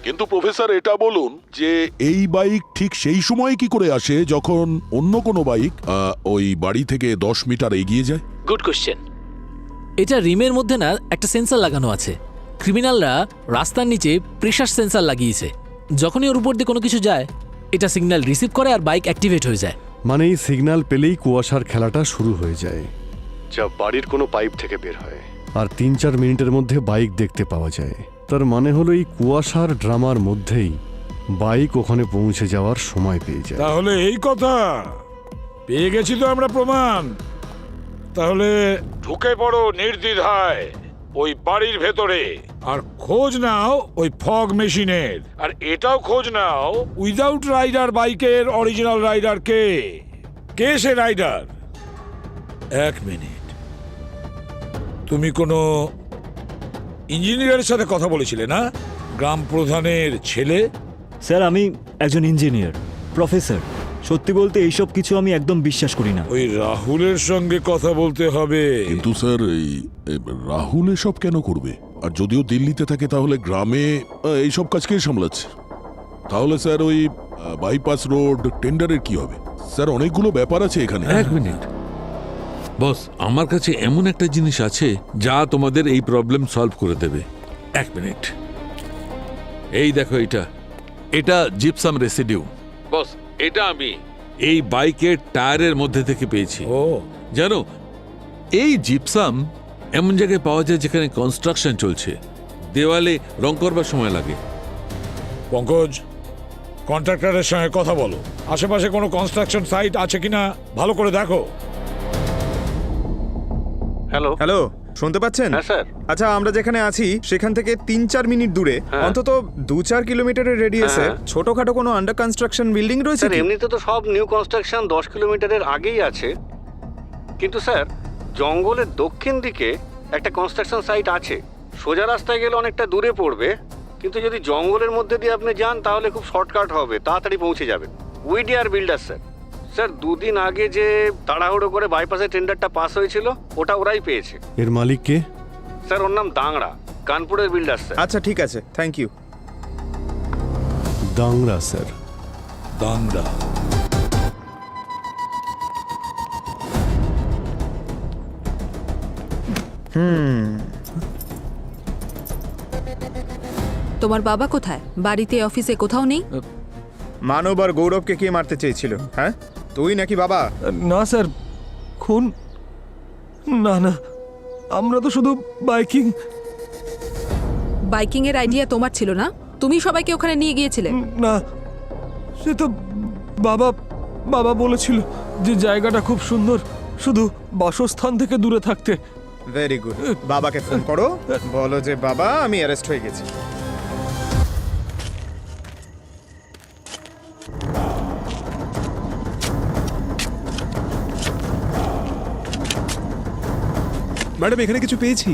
কিন্তু প্রফেসর, এটা বলুন যে এই বাইক ঠিক সেই সময় কি করে আসে যখন অন্য কোনো বাইক ওই বাড়ি থেকে 10 মিটার এগিয়ে যায়? Good question. এটা রিমের মধ্যে না একটা সেন্সর লাগানো আছে। ক্রিমিনালরা রাস্তার নিচে প্রেসার সেন্সর লাগিয়েছে। যখনই ওর উপর দিয়ে কোনো কিছু যায়, এটা সিগন্যাল রিসিভ করে আর বাইক অ্যাক্টিভেট হয়ে যায়। মানে এই সিগন্যাল পেলেই কুয়াশার খেলাটা শুরু হয়ে যায়, যা বাড়ির কোনো পাইপ থেকে বের হয়, আর 3-4 মিনিটের মধ্যে বাইক দেখতে পাওয়া যায়। তার মানে হলো এই কুয়াশার ড্রামার মধ্যেই বাইক ওখানে পৌঁছে যাওয়ার সময় পেয়ে যায়। তাহলে এই কথা, পেয়ে গেছি তো আমরা প্রমাণ। তাহলে ঢুকে পড়ো নির্দ্বিধায় ওই বাড়ির ভেতরে, আর খোঁজ নাও ওই ফগ মেশিনের। আর এটাও খোঁজ নাও উইদাউট রাইডার বাইকের অরিজিনাল রাইডার কে। কে সে রাইডার? 1 মিনিট, তুমি কোনো ইঞ্জিনিয়ারের সাথে কথা বলেছিলে না? গ্রাম প্রধানের ছেলে? স্যার, আমি একজন ইঞ্জিনিয়ার, প্রফেসর। সত্যি বলতে এইসব কিছু আমি একদম বিশ্বাস করি না। ওই রাহুলের সঙ্গে কথা বলতে হবে। কিন্তু স্যার, এই রাহুল এসব কেন করবে? আর যদিও দিল্লিতে থাকে তাহলে গ্রামে এইসব কাজ কে সামলাচ্ছে? তাহলে স্যার ওই বাইপাস রোড টেন্ডারের কি হবে? স্যার, অনেকগুলো ব্যাপার আছে এখানে। 1 মিনিট বস, আমার কাছে এমন একটা জিনিস আছে যা তোমাদের এই প্রবলেম সলভ করে দেবে। 1 মিনিট, এই দেখো, এটা জিপসাম রেসিডিউ। বস, এটা আমি এই বাইকের টায়ারের মধ্যে থেকে পেয়েছি। ও জানো, এই জিপসাম এমন জায়গায় পাওয়া যায় যেখানে কনস্ট্রাকশন চলছে, দেওয়ালে রং করবার সময় লাগে। পঙ্কজ, কন্ট্রাক্টরের সঙ্গে কথা বলো, আশেপাশে কোনো কনস্ট্রাকশন সাইট আছে কিনা ভালো করে দেখো। হ্যালো, শুনতে পাচ্ছেন? হ্যাঁ স্যার। আচ্ছা, আমরা যেখানে আছি সেখান থেকে 3-4 মিনিট দূরে অন্তত 2-4 কিলোমিটারের রেডিয়াসে ছোটখাটো কোনো আন্ডার কনস্ট্রাকশন বিল্ডিং রয়েছে? স্যার, এমনিতে তো সব নিউ কনস্ট্রাকশন 10 কিলোমিটারের আগেই আছে, কিন্তু স্যার জঙ্গলের দক্ষিণ দিকে একটা কনস্ট্রাকশন সাইট আছে। সোজা রাস্তায় গেলে অনেকটা দূরে পড়বে, কিন্তু যদি জঙ্গলের মধ্যে দিয়ে আপনি যান তাহলে খুব শর্টকাট হবে, তাড়াতাড়ি পৌঁছে যাবেন। উইডিআর বিল্ডার স্যার। স্যার, 2 দিন আগে যে তাড়াহুড়ো করে বাইপাসের টেন্ডারটা পাস হয়েছিল, ওটা ওরাই পেয়েছে। এর মালিক কে? স্যার, ওর নাম দাংড়া, কানপুরের বিল্ডার স্যার। আচ্ছা, ঠিক আছে, থ্যাংক ইউ। দাংড়া স্যার? দাংড়া? তোমার বাবা কোথায়? বাড়িতে, অফিসে, কোথাও নেই? মানব আর গৌরবকে কে মারতে চেয়েছিল? হ্যাঁ, তুই নাকি বাবা? না স্যার, খুন না, না, আমরা তো শুধু বাইকিং এর আইডিয়া তোমার ছিল না? তুমি সবাইকে ওখানে নিয়ে গিয়েছিলে? না, সে তো বাবা বলেছিল যে জায়গাটা খুব সুন্দর, শুধু বাসস্থান থেকে দূরে থাকতে। ভেরি গুড, বাবাকে ফোন করো, বলো যে বাবা, আমি অ্যারেস্ট হয়ে গেছি। ম্যাডাম, এখানে কিছু পেয়েছি।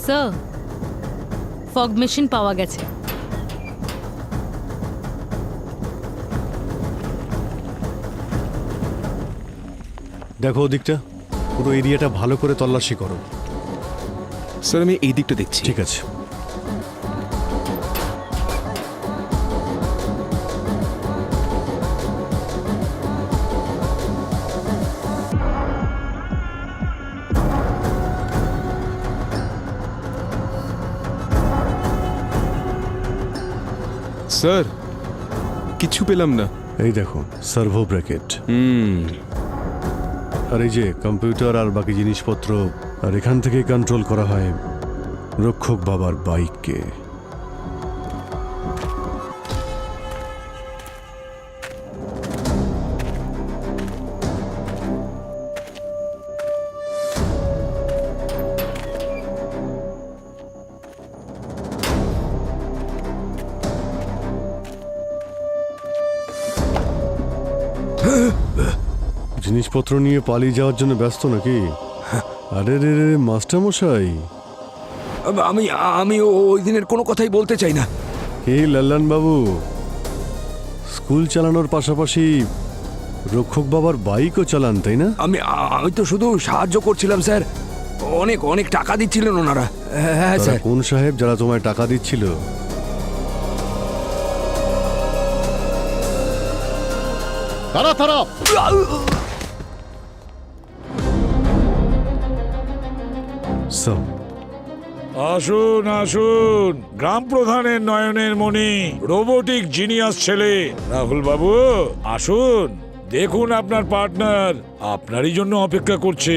স্যার, ফগ মেশিন পাওয়া গেছে। দেখো ওদিকটা, পুরো এরিয়াটা ভালো করে তল্লাশি করো। স্যার, আমি এই দিকটা দেখছি। ঠিক আছে। স্যার, কিছু পেলাম না। এই দেখো, সার্ভো ব্র্যাকেট, আর এই যে কম্পিউটার আর বাকি জিনিসপত্র, আর এখান থেকে কন্ট্রোল করা হয় রক্ষক বাবার বাইককে। জিনিসপত্র নিয়ে পালিয়ে যাওয়ার জন্য ব্যস্ত নাকি? আরে রে রে মাস্টারমশাই, আমি আমি ওই দিনের কোনো কথাই বলতে চাই না। এই লাল্লান বাবু, স্কুল চালানোর পাশাপাশি রক্ষক বাবার বাইকও চালান, তাই না? আমি তো শুধু সাহায্য করছিলাম স্যার। অনেক অনেক টাকা দিচ্ছিলেন ওনারা। হ্যাঁ তারা স্যার। কোন সাহেব যারা তোমায় টাকা দিচ্ছিল? তারা তারা আসুন আসুন, গ্রাম প্রধানের নয়নের মণি, রোবোটিক জিনিয়াস ছেলে রাহুল বাবু, আসুন দেখুন আপনার পার্টনার আপনারই জন্য অপেক্ষা করছে।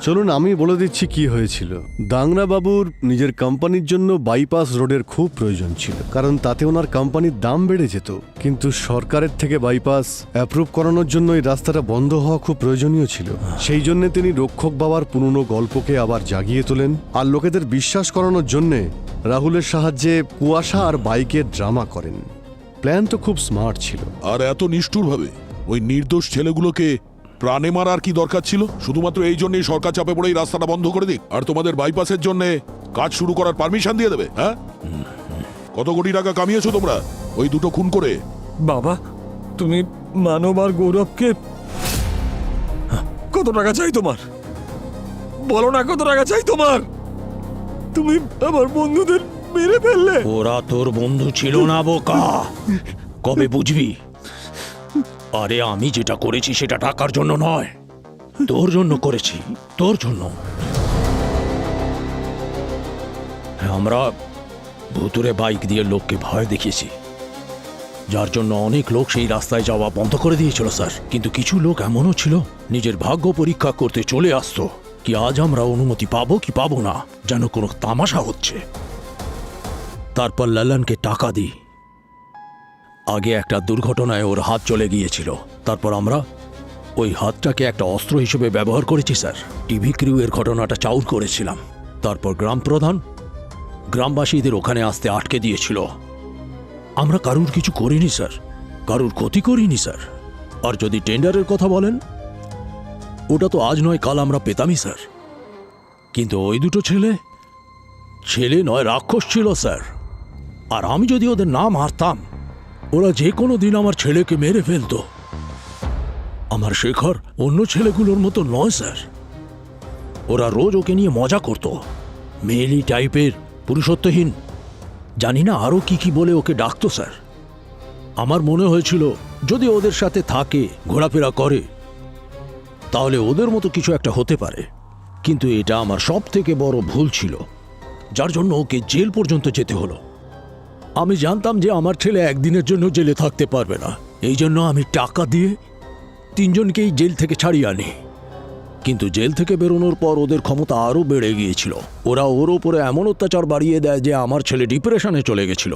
চলুন আমি বলে দিচ্ছি কি হয়েছিল। দাংরা বাবুর নিজের কোম্পানির জন্য বাইপাস রোডের খুব প্রয়োজন ছিল, কারণ তাতে ওনার কোম্পানির দাম বেড়ে যেত। কিন্তু সরকারের থেকে বাইপাস অ্যাপ্রুভ করানোর জন্য এই রাস্তাটা বন্ধ হওয়া খুব প্রয়োজনীয় ছিল। সেই জন্য তিনি রক্ষক বাবার পুরনো গল্পকে আবার জাগিয়ে তোলেন, আর লোকেদের বিশ্বাস করানোর জন্য রাহুলের সাহায্যে কুয়াশা আর বাইকের ড্রামা করেন। প্ল্যান তো খুব স্মার্ট ছিল। আর এত নিষ্ঠুরভাবে ওই নির্দোষ ছেলেগুলোকে প্রাণে মারার কি দরকার ছিল? শুধুমাত্র এই জন্যই সরকার চাপে পড়ে এই রাস্তাটা বন্ধ করে দিক আর তোমাদের বাইপাসের জন্য কাজ শুরু করার পারমিশন দিয়ে দেবে? হ্যাঁ, কত কোটি টাকা কামিয়েছো তোমরা ওই দুটো খুন করে? বাবা, তুমি মানব আর গৌরবকে কত টাকা চাই তোমার? বলো না কত টাকা চাই তোমার? তুমি আমার বন্ধুদের মেরে ফেললে। ওরা তোর বন্ধু ছিল না বোকা, কবে বুঝবি? আরে আমি যেটা করেছি সেটা টাকার জন্য নয়, তোর জন্য করেছি, তোর জন্য। আমরা ভুতুরে বাইক দিয়ে লোককে ভয় দেখিয়েছি, যার জন্য অনেক লোক সেই রাস্তায় যাওয়া বন্ধ করে দিয়েছিল স্যার। কিন্তু কিছু লোক এমনও ছিল নিজের ভাগ্য পরীক্ষা করতে চলে আসতো কি আজ আমরা অনুমতি পাবো কি পাবো না, যেন কোনো তামাশা হচ্ছে। তারপর লালানকে টাকা দিই। আগে একটা দুর্ঘটনায় ওর হাত চলে গিয়েছিল, তারপর আমরা ওই হাতটাকে একটা অস্ত্র হিসেবে ব্যবহার করেছি স্যার। টিভি ক্রিউ এর ঘটনাটা চাউর করেছিলাম। তারপর গ্রাম প্রধান গ্রামবাসীদের ওখানে আসতে আটকে দিয়েছিল। আমরা কারুর কিছু করিনি স্যার, কারুর ক্ষতি করিনি স্যার। আর যদি টেন্ডারের কথা বলেন, ওটা তো আজ নয় কাল আমরা পেতামই স্যার। কিন্তু ওই দুটো ছেলে নয় রাক্ষস ছিল স্যার। আর আমি যদি ওদের না মারতাম, ওরা যে কোনো দিন আমার ছেলেকে মেরে ফেলতো। আমার শেখর অন্য ছেলেগুলোর মতো নয় স্যার। ওরা রোজ ওকে নিয়ে মজা করত, মেয়েলি টাইপের, পুরুষত্বহীন, জানি না আরও কি কি বলে ওকে ডাকতো স্যার। আমার মনে হয়েছিল যদি ওদের সাথে থাকে, ঘোরাফেরা করে, তাহলে ওদের মতো কিছু একটা হতে পারে। কিন্তু এটা আমার সব থেকে বড় ভুল ছিল, যার জন্য ওকে জেল পর্যন্ত যেতে হলো। আমি জানতাম যে আমার ছেলে একদিনের জন্য জেলে থাকতে পারবে না, এই জন্য আমি টাকা দিয়ে তিনজনকেই জেল থেকে ছাড়িয়ে আনি। কিন্তু জেল থেকে বেরোনোর পর ওদের ক্ষমতা আরও বেড়ে গিয়েছিল। ওরা ওর ওপরে এমন অত্যাচার বাড়িয়ে দেয় যে আমার ছেলে ডিপ্রেশনে চলে গেছিল।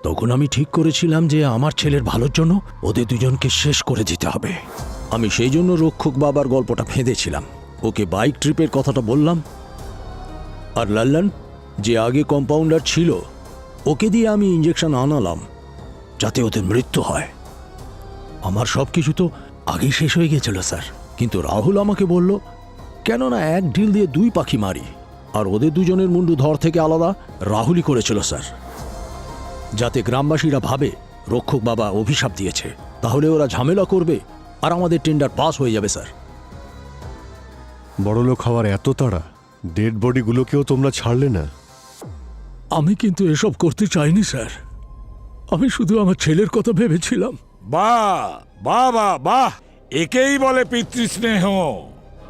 তখন আমি ঠিক করেছিলাম যে আমার ছেলের ভালোর জন্য ওদের দুজনকে শেষ করে দিতে হবে। আমি সেই জন্য রক্ষক বাবার গল্পটা ফেঁদেছিলাম, ওকে বাইক ট্রিপের কথাটা বললাম। আর লাল্লান যে আগে কম্পাউন্ডার ছিল, ওকে দিয়ে আমি ইঞ্জেকশন আনালাম যাতে ওদের মৃত্যু হয়। আমার সব কিছু তো আগেই শেষ হয়ে গিয়েছিল স্যার। কিন্তু রাহুল আমাকে বলল, কেননা এক ঢিল দিয়ে দুই পাখি মারি। আর ওদের দুজনের মুন্ডু ধর থেকে আলাদা রাহুলই করেছিল স্যার, যাতে গ্রামবাসীরা ভাবে রক্ষক বাবা অভিশাপ দিয়েছে। তাহলে ওরা ঝামেলা করবে আর আমাদের টেন্ডার পাস হয়ে যাবে স্যার। বড়লোক হওয়ার এত তাড়া, ডেড বডিগুলোকেও তোমরা ছাড়লে না। আমি কিন্তু এসব করতে চাইনি স্যার, আমি শুধু আমার ছেলের কথা ভেবেছিলাম। বাহ বাহ বাহ বাহ, একেই বলে পিতৃস্নেহ।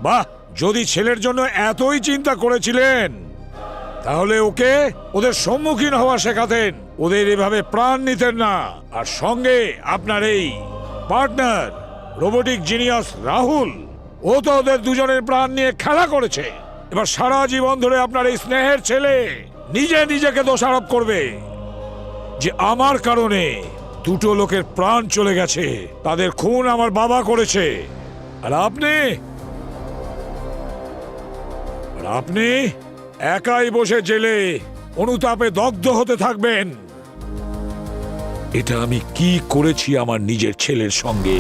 বাহ, যদি ছেলের জন্য এতই চিন্তা করেছিলেন তাহলে ওকে ওদের সম্মুখীন হওয়া শেখাতেন, ওদের এভাবে প্রাণ নিতেন না। আর সঙ্গে আপনার এই পার্টনার রোবোটিক জিনিয়াস রাহুল, ও তো ওদের দুজনের প্রাণ নিয়ে খেলা করেছে। এবার সারা জীবন ধরে আপনার এই স্নেহের ছেলে নিজেকে দোষারোপ করবে যে আমার কারণে দুটো লোকের প্রাণ চলে গেছে, তাদের খুন আমার বাবা করেছে। আর আপনি একাই বসে জেলে অনুতাপে দগ্ধ হতে থাকবেন। এটা আমি কি করেছি আমার নিজের ছেলের সঙ্গে?